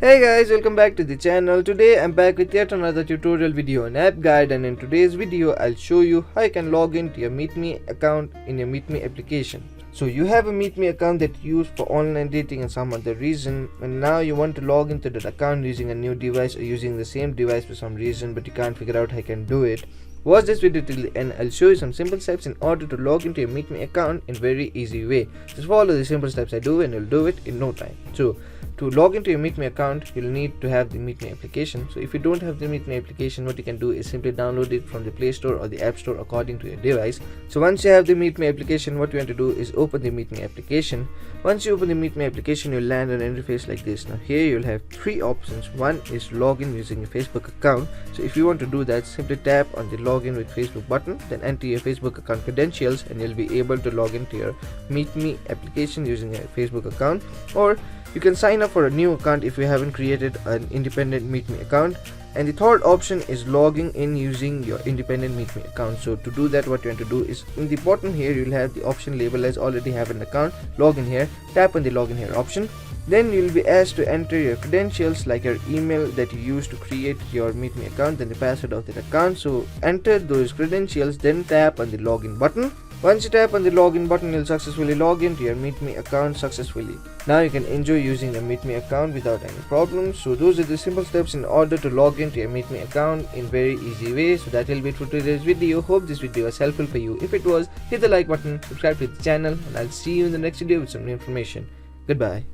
Hey guys, welcome back to the channel. Today I'm back with yet another tutorial video on app guide, and in today's video I'll show you how you can log into your MeetMe account in your MeetMe application. So you have a MeetMe account that you use for online dating and some other reason, and now you want to log into that account using a new device or using the same device for some reason, but you can't figure out how you can do it. Watch this video till the end. I'll show you some simple steps in order to log into your MeetMe account in very easy way. Just follow the simple steps I do and you'll do it in no time. So to log into your MeetMe account, you'll need to have the MeetMe application. So if you don't have the MeetMe application, what you can do is simply download it from the Play Store or the App Store according to your device. So once you have the MeetMe application, what you want to do is open the MeetMe application. Once you open the MeetMe application, you'll land on an interface like this. Now here you'll have three options. One is login using your Facebook account. So if you want to do that, simply tap on the login with Facebook button, then enter your Facebook account credentials, and you'll be able to log into your MeetMe application using your Facebook account. Or you can sign up for a new account if you haven't created an independent MeetMe account. And the third option is logging in using your independent MeetMe account. So to do that, what you want to do is in the bottom here you'll have the option labeled as already have an account, login here. Tap on the login here option. Then you'll be asked to enter your credentials like your email that you use to create your MeetMe account, then the password of that account. So enter those credentials, then tap on the login button. Once you tap on the login button, you'll successfully log into your MeetMe account successfully. Now you can enjoy using the MeetMe account without any problems. So those are the simple steps in order to log into your MeetMe account in very easy way. So that will be it for today's video. Hope this video was helpful for you. If it was, hit the like button, subscribe to the channel, and I'll see you in the next video with some new information. Goodbye.